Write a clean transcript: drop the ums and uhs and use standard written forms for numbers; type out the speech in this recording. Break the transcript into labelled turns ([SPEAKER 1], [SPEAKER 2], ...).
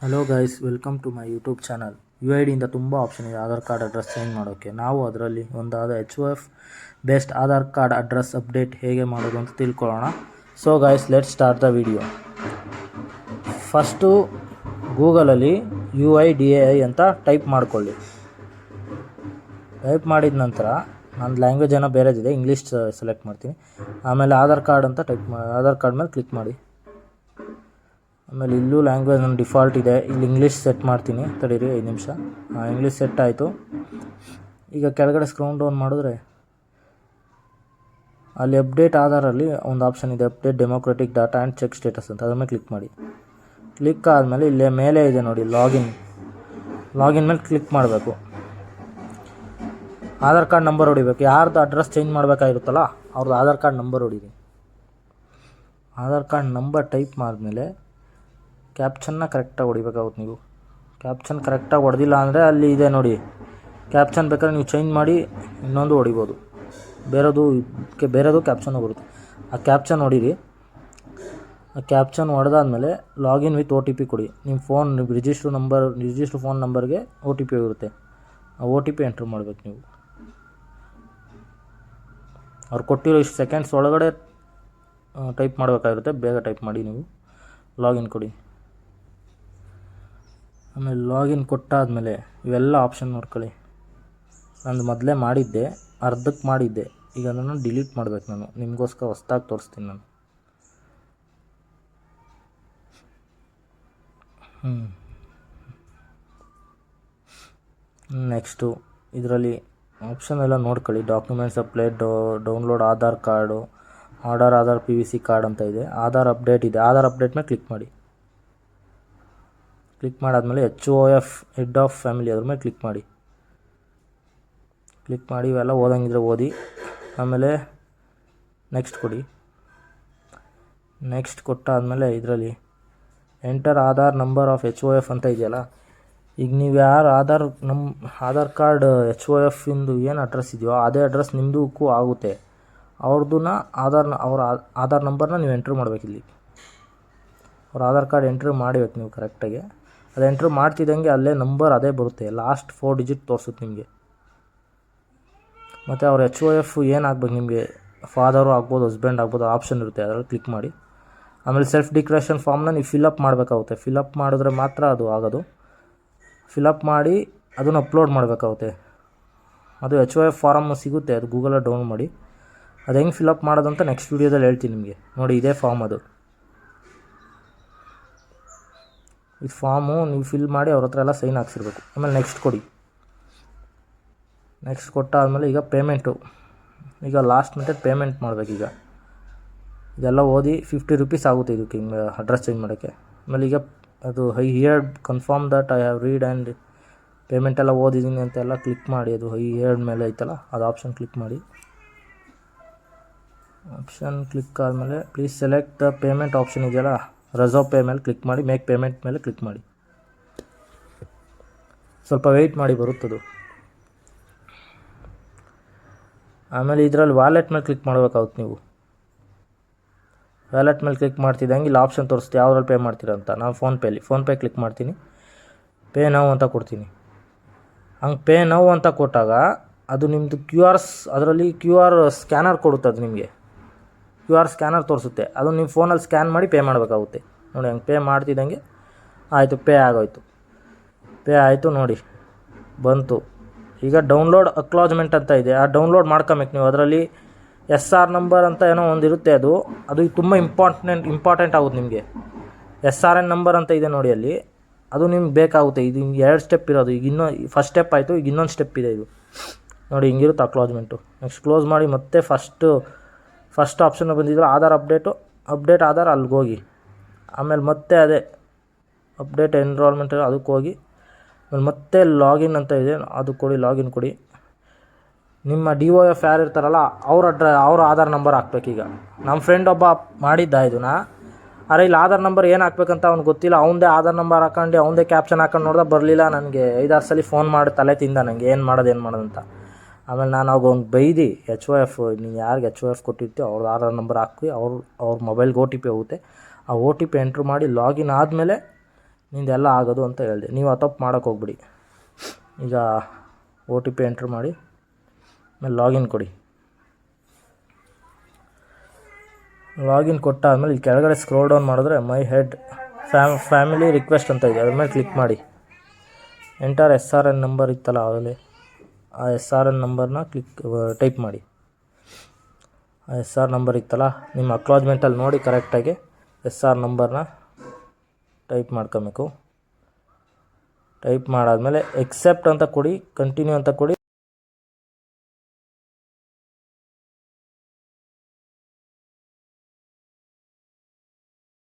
[SPEAKER 1] Hello guys, welcome to my YouTube channel. UID ಇಂದ ತುಂಬ option ಇದೆ ಆಧಾರ್ ಕಾರ್ಡ್ ಅಡ್ರೆಸ್ ಚೇಂಜ್ ಮಾಡೋಕ್ಕೆ. ನಾವು ಅದರಲ್ಲಿ ಒಂದಾದ HOF based Aadhaar card address update ಹೇಗೆ ಮಾಡೋದು ಅಂತ ತಿಳ್ಕೊಳ್ಳೋಣ. So guys, let's start the video. First ಗೂಗಲಲ್ಲಿ UIDAI ಅಂತ ಟೈಪ್ ಮಾಡಿಕೊಳ್ಳಿ. ಟೈಪ್ ಮಾಡಿದ ನಂತರ ನನ್ನ ಲ್ಯಾಂಗ್ವೇಜ್ ಏನೋ ಬೇರೆದಿದೆ, ಇಂಗ್ಲೀಷ್ ಸೆಲೆಕ್ಟ್ ಮಾಡ್ತೀನಿ. ಆಮೇಲೆ ಆಧಾರ್ ಕಾರ್ಡ್ ಅಂತ ಆಧಾರ್ ಕಾರ್ಡ್ ಮೇಲೆ ಕ್ಲಿಕ್ ಮಾಡಿ. ಆಮೇಲೆ ಇಲ್ಲೂ ಲ್ಯಾಂಗ್ವೇಜ್ ನನ್ನ ಡಿಫಾಲ್ಟ್ ಇದೆ, ಇಲ್ಲಿ ಇಂಗ್ಲೀಷ್ ಸೆಟ್ ಮಾಡ್ತೀನಿ. ತಡೀರಿ 5 ನಿಮಿಷ. ಇಂಗ್ಲೀಷ್ ಸೆಟ್ ಆಯಿತು. ಈಗ ಕೆಳಗಡೆ ಸ್ಕ್ರೋಲ್ ಡೌನ್ ಮಾಡಿದ್ರೆ ಅಲ್ಲಿ ಅಪ್ಡೇಟ್ ಆಧಾರಲ್ಲಿ ಒಂದು ಆಪ್ಷನ್ ಇದೆ, update democratic data and check status ಅಂತ. ಅದ್ರ ಮೇಲೆ ಕ್ಲಿಕ್ ಮಾಡಿ. ಕ್ಲಿಕ್ ಆದಮೇಲೆ ಇಲ್ಲೇ ಮೇಲೆ ಇದೆ ನೋಡಿ ಲಾಗಿನ್ ಮೇಲೆ ಕ್ಲಿಕ್ ಮಾಡಬೇಕು. ಆಧಾರ್ ಕಾರ್ಡ್ ನಂಬರ್ ಹೊಡಿಬೇಕು. ಯಾರ್ದು ಅಡ್ರೆಸ್ ಚೇಂಜ್ ಮಾಡಬೇಕಾಗಿರುತ್ತಲ್ಲ ಅವ್ರದ್ದು ಆಧಾರ್ ಕಾರ್ಡ್ ನಂಬರ್ ಹೊಡೀರಿ. ಆಧಾರ್ ಕಾರ್ಡ್ ನಂಬರ್ ಟೈಪ್ ಮಾಡಿದ್ಮೇಲೆ ಕ್ಯಾಪ್ಷನ್ನ ಕರೆಕ್ಟಾಗಿ ಹೊಡಿಬೇಕಾಗುತ್ತೆ. ನೀವು ಕ್ಯಾಪ್ಷನ್ ಕರೆಕ್ಟಾಗಿ ಹೊಡೆದಿಲ್ಲ ಅಂದರೆ ಅಲ್ಲಿ ಇದೆ ನೋಡಿ, ಕ್ಯಾಪ್ಷನ್ ಬೇಕಾದ್ರೆ ನೀವು ಚೇಂಜ್ ಮಾಡಿ ಇನ್ನೊಂದು ಹೊಡಿಬೋದು. ಬೇರೆದು ಕ್ಯಾಪ್ಷನ್ ಬರುತ್ತೆ. ಆ ಕ್ಯಾಪ್ಷನ್ ಹೊಡೀರಿ. ಆ ಕ್ಯಾಪ್ಷನ್ ಹೊಡೆದಾದ್ಮೇಲೆ ಲಾಗಿನ್ ವಿತ್ OTP ಕೊಡಿ. ನಿಮ್ಮ ರಿಜಿಸ್ಟ್ರ್ ಫೋನ್ ನಂಬರ್ಗೆ OTP ಇರುತ್ತೆ. ಆ OTP ಎಂಟ್ರ್ ಮಾಡಬೇಕು. ನೀವು ಅವ್ರು ಕೊಟ್ಟಿರೋ ಇಷ್ಟು ಸೆಕೆಂಡ್ಸ್ ಒಳಗಡೆ ಟೈಪ್ ಮಾಡಬೇಕಾಗಿರುತ್ತೆ. ಬೇಗ ಟೈಪ್ ಮಾಡಿ. ನೀವು ಲಾಗಿನ್ ಕೊಡಿ. ಆಮೇಲೆ ಲಾಗಿನ್ ಕೊಟ್ಟಾದಮೇಲೆ ಇವೆಲ್ಲ ಆಪ್ಷನ್ ನೋಡ್ಕೊಳ್ಳಿ. ನಂದು ಮೊದಲೇ ಮಾಡಿದ್ದೆ, ಅರ್ಧಕ್ಕೆ ಮಾಡಿದ್ದೆ. ಈಗ ಅದನ್ನು ಡಿಲೀಟ್ ಮಾಡಬೇಕು. ನಾನು ನಿಮಗೋಸ್ಕರ ಹೊಸ್ದಾಗಿ ತೋರಿಸ್ತೀನಿ. ನಾನು ನೆಕ್ಸ್ಟು ಇದರಲ್ಲಿ ಆಪ್ಷನ್ ಎಲ್ಲ ನೋಡ್ಕೊಳ್ಳಿ. Documents upload, download Aadhaar card, Aadhaar PVC card ಅಂತ ಇದೆ. ಆಧಾರ್ ಅಪ್ಡೇಟ್ ಇದೆ. ಆಧಾರ್ ಅಪ್ಡೇಟ್ ಮೇಲೆ ಕ್ಲಿಕ್ ಮಾಡಿ. ಕ್ಲಿಕ್ ಮಾಡಾದಮೇಲೆ HOF ಹೆಡ್ ಆಫ್ ಫ್ಯಾಮಿಲಿ ಅದ್ರ ಮೇಲೆ ಕ್ಲಿಕ್ ಮಾಡಿ. ಇವೆಲ್ಲ ಓದಂಗಿದ್ರೆ ಓದಿ. ಆಮೇಲೆ ನೆಕ್ಸ್ಟ್ ಕೊಡಿ. ನೆಕ್ಸ್ಟ್ ಕೊಟ್ಟಾದಮೇಲೆ ಇದರಲ್ಲಿ enter Aadhaar number of HOF ಅಂತ ಇದೆಯಲ್ಲ. ಈಗ ನೀವು ಯಾರು ಆಧಾರ್ ಕಾರ್ಡ್ HOF ಇಂದು ಏನು ಅಡ್ರೆಸ್ ಇದೆಯೋ ಅದೇ ಅಡ್ರೆಸ್ ನಿಮ್ಮದಕ್ಕೂ ಆಗುತ್ತೆ. ಅವ್ರದ್ದನ್ನ ಅವ್ರ ಆಧಾರ್ ನಂಬರ್ನ ನೀವು ಎಂಟ್ರ್ ಮಾಡಬೇಕಿಲ್ಲಿ. ಅವ್ರ ಆಧಾರ್ ಕಾರ್ಡ್ ಎಂಟ್ರಿ ಮಾಡಬೇಕು ನೀವು ಕರೆಕ್ಟಾಗಿ. ಅದು ಎಂಟ್ರ್ ಮಾಡ್ತಿದ್ದಂಗೆ ಅಲ್ಲೇ ನಂಬರ್ ಅದೇ ಬರುತ್ತೆ. ಲಾಸ್ಟ್ 4 ಡಿಜಿಟ್ ತೋರಿಸುತ್ತೆ ನಿಮಗೆ. ಮತ್ತು ಅವ್ರ HOF ಏನಾಗಬೇಕು ನಿಮಗೆ, ಫಾದರು ಆಗ್ಬೋದು, ಹಸ್ಬೆಂಡ್ ಆಗ್ಬೋದು, ಆಪ್ಷನ್ ಇರುತ್ತೆ. ಅದರಲ್ಲಿ ಕ್ಲಿಕ್ ಮಾಡಿ. ಆಮೇಲೆ ಸೆಲ್ಫ್ ಡಿಕ್ಲರೇಷನ್ ಫಾರ್ಮ್ನ ನೀವು ಫಿಲಪ್ ಮಾಡಬೇಕಾಗುತ್ತೆ. ಫಿಲಪ್ ಮಾಡಿದ್ರೆ ಮಾತ್ರ ಅದು ಆಗೋದು. ಫಿಲಪ್ ಮಾಡಿ ಅದನ್ನು ಅಪ್ಲೋಡ್ ಮಾಡಬೇಕಾಗುತ್ತೆ. ಅದು HOF ಫಾರಮ್ ಸಿಗುತ್ತೆ, ಅದು ಗೂಗಲಲ್ಲಿ ಡೌನ್ಲೋಡ್ ಮಾಡಿ. ಅದು ಹೆಂಗೆ ಫಿಲಪ್ ಮಾಡೋದಂತ ನೆಕ್ಸ್ಟ್ ವೀಡಿಯೋದಲ್ಲಿ ಹೇಳ್ತೀನಿ ನಿಮಗೆ. ನೋಡಿ, ಇದೇ ಫಾರ್ಮ್. ಅದು ಇದು ಫಾರ್ಮು ನೀವು ಫಿಲ್ ಮಾಡಿ ಅವ್ರ ಹತ್ರ ಎಲ್ಲ ಸೈನ್ ಹಾಕ್ಸಿರ್ಬೇಕು. ಆಮೇಲೆ ನೆಕ್ಸ್ಟ್ ಕೊಡಿ. ನೆಕ್ಸ್ಟ್ ಕೊಟ್ಟಾದಮೇಲೆ ಈಗ ಪೇಮೆಂಟು, ಈಗ ಲಾಸ್ಟ್ ಮಿನಿಟ್ ಪೇಮೆಂಟ್ ಮಾಡಬೇಕು. ಈಗ ಇದೆಲ್ಲ ಓದಿ 50 ರೂಪೀಸ್ ಆಗುತ್ತೆ ಇದಕ್ಕೆ, ಹಿಂಗೆ ಅಡ್ರೆಸ್ ಚೇಂಜ್ ಮಾಡೋಕ್ಕೆ. ಆಮೇಲೆ ಈಗ ಅದು I here confirm that I have read and payment ಎಲ್ಲ ಓದಿದ್ದೀನಿ ಅಂತೆಲ್ಲ ಕ್ಲಿಕ್ ಮಾಡಿ. ಅದು ಐ ಹಿಯರ್ ಮೇಲೆ ಐತಲ್ಲ, ಅದು ಆಪ್ಷನ್ ಕ್ಲಿಕ್ ಮಾಡಿ. ಆಪ್ಷನ್ ಕ್ಲಿಕ್ ಆದಮೇಲೆ please select the payment option ಇದೆಯಲ್ಲ, ರೆಸರ್ವ್ ಪೇ ಮೇಲೆ ಕ್ಲಿಕ್ ಮಾಡಿ. ಮೇಕ್ ಪೇಮೆಂಟ್ ಮೇಲೆ ಕ್ಲಿಕ್ ಮಾಡಿ. ಸ್ವಲ್ಪ ವೆಯ್ಟ್ ಮಾಡಿ, ಬರುತ್ತದು. ಆಮೇಲೆ ಇದರಲ್ಲಿ ವ್ಯಾಲೆಟ್ ಮೇಲೆ ಕ್ಲಿಕ್ ಮಾಡಬೇಕಾಗುತ್ತೆ. ನೀವು ವ್ಯಾಲೆಟ್ ಮೇಲೆ ಕ್ಲಿಕ್ ಮಾಡ್ತಿದ್ದಂಗೆ ಇಲ್ಲಿ ಆಪ್ಷನ್ ತೋರಿಸ್ತೀವಿ ಯಾವುದ್ರಲ್ಲಿ ಪೇ ಮಾಡ್ತೀರಾ ಅಂತ. ನಾನು ಫೋನ್ಪೇ ಕ್ಲಿಕ್ ಮಾಡ್ತೀನಿ. ಪೇ ನೌ ಅಂತ ಕೊಡ್ತೀನಿ. ಹಂಗೆ ಪೇ ನೌ ಅಂತ ಕೊಟ್ಟಾಗ ಅದು ನಿಮ್ಮದು ಅದರಲ್ಲಿ QR ಸ್ಕ್ಯಾನರ್ ಕೊಡುತ್ತೆ. ಅದು ನಿಮಗೆ QR ಸ್ಕ್ಯಾನರ್ ತೋರಿಸುತ್ತೆ. ಅದು ನೀವು ಫೋನಲ್ಲಿ ಸ್ಕ್ಯಾನ್ ಮಾಡಿ ಪೇ ಮಾಡಬೇಕಾಗುತ್ತೆ. ನೋಡಿ, ಹಂಗೆ ಪೇ ಮಾಡ್ತಿದ್ದಂಗೆ ಆಯಿತು, ಪೇ ಆಗೋಯ್ತು. ಪೇ ಆಯಿತು ನೋಡಿ, ಬಂತು. ಈಗ ಡೌನ್ಲೋಡ್ ಅಕ್ನಾಲಜ್ಮೆಂಟ್ ಅಂತ ಇದೆ, ಆ ಡೌನ್ಲೋಡ್ ಮಾಡ್ಕೊಬೇಕು ನೀವು. ಅದರಲ್ಲಿ SR ನಂಬರ್ ಅಂತ ಏನೋ ಒಂದಿರುತ್ತೆ. ಅದು ತುಂಬ ಇಂಪಾರ್ಟೆಂಟ್ ಆಗುತ್ತೆ ನಿಮಗೆ. SRN ನಂಬರ್ ಅಂತ ಇದೆ ನೋಡಿ ಅಲ್ಲಿ, ಅದು ನಿಮ್ಗೆ ಬೇಕಾಗುತ್ತೆ. ಇದು 2 ಸ್ಟೆಪ್ ಇರೋದು. ಈಗ ಫಸ್ಟ್ ಸ್ಟೆಪ್ ಆಯಿತು, ಈಗ ಇನ್ನೊಂದು ಸ್ಟೆಪ್ ಇದೆ. ಇದು ನೋಡಿ, ಹಿಂಗಿರುತ್ತೆ ಅಕ್ನಾಲಜ್ಮೆಂಟು. ನೆಕ್ಸ್ಟ್ ಕ್ಲೋಸ್ ಮಾಡಿ. ಮತ್ತೆ ಫಸ್ಟ್ ಆಪ್ಷನ್ ಬಂದಿದ್ರು ಆಧಾರ್ ಅಪ್ಡೇಟ್ ಆಧಾರ್, ಅಲ್ಲಿಗೆ ಹೋಗಿ. ಆಮೇಲೆ ಮತ್ತೆ ಅದೇ ಅಪ್ಡೇಟ್ ಎನ್ರೋಲ್ಮೆಂಟ್ ಅದಕ್ಕೆ ಹೋಗಿ. ಆಮೇಲೆ ಮತ್ತೆ ಲಾಗಿನ್ ಅಂತ ಇದೆ, ಅದು ಕೊಡಿ. ಲಾಗಿನ್ ಕೊಡಿ. ನಿಮ್ಮ DOF ಯಾರು ಇರ್ತಾರಲ್ಲ ಅವ್ರ ಆಧಾರ್ ನಂಬರ್ ಹಾಕ್ಬೇಕು. ಈಗ ನಮ್ಮ ಫ್ರೆಂಡ್ ಒಬ್ಬ ಮಾಡಿದ್ದ ಇದನ್ನ. ಆದರೆ ಇಲ್ಲಿ ಆಧಾರ್ ನಂಬರ್ ಏನು ಹಾಕ್ಬೇಕಂತ ಅವ್ನಿಗೆ ಗೊತ್ತಿಲ್ಲ. ಅವನದೇ ಆಧಾರ್ ನಂಬರ್ ಹಾಕೊಂಡು ಅವನದೇ ಕ್ಯಾಪ್ಷನ್ ಹಾಕೊಂಡು ನೋಡ್ದೆ, ಬರಲಿಲ್ಲ. ನನಗೆ 5-6 ಸಲ ಫೋನ್ ಮಾಡಿ ತಲೆ ತಿಂದ ನನಗೆ ಏನು ಮಾಡೋದಂತ. ಆಮೇಲೆ ನಾನು ಅವ್ನಿಗೆ ಬೈದು HOF ನೀವು ಯಾರಿಗೆ HOF ಕೊಟ್ಟಿರ್ತೀವಿ ಅವ್ರದ್ದು ಆಧಾರ್ ನಂಬರ್ ಹಾಕಿ ಅವ್ರ ಮೊಬೈಲ್ಗೆ OTP ಹೋಗುತ್ತೆ. ಆ OTP ಎಂಟ್ರ್ ಮಾಡಿ ಲಾಗಿನ್ ಆದಮೇಲೆ ನಿಂದೆಲ್ಲ ಆಗೋದು ಅಂತ ಹೇಳಿದೆ. ನೀವು ಆ ತಪ್ಪು ಮಾಡೋಕ್ಕೆ ಹೋಗ್ಬಿಡಿ. ಈಗ OTP ಎಂಟ್ರ್ ಮಾಡಿ ಆಮೇಲೆ ಲಾಗಿನ್ ಕೊಡಿ. ಲಾಗಿನ್ ಕೊಟ್ಟಾದಮೇಲೆ ಇಲ್ಲಿ ಕೆಳಗಡೆ ಸ್ಕ್ರೋಲ್ ಡೌನ್ ಮಾಡಿದ್ರೆ ಮೈ ಹೆಡ್ ಫ್ಯಾಮಿಲಿ ರಿಕ್ವೆಸ್ಟ್ ಅಂತ ಇದೆ, ಅದ್ರ ಮೇಲೆ ಕ್ಲಿಕ್ ಮಾಡಿ. ಎಂಟರ್ SRN ನಂಬರ್ ಇತ್ತಲ್ಲ ಆಗಲೇ, ಆ SRN ನಂಬರ್ನ ಟೈಪ್ ಮಾಡಿ. ಆ SR ನಂಬರ್ ಇತ್ತಲ್ಲ ನಿಮ್ಮ ಅಕ್ನಾಲಜ್ಮೆಂಟಲ್ಲಿ ನೋಡಿ ಕರೆಕ್ಟಾಗಿ SR ನಂಬರ್ನ ಟೈಪ್ ಮಾಡ್ಕೊಬೇಕು. ಟೈಪ್ ಮಾಡಾದಮೇಲೆ ಎಕ್ಸೆಪ್ಟ್ ಅಂತ ಕೊಡಿ, ಕಂಟಿನ್ಯೂ ಅಂತ ಕೊಡಿ.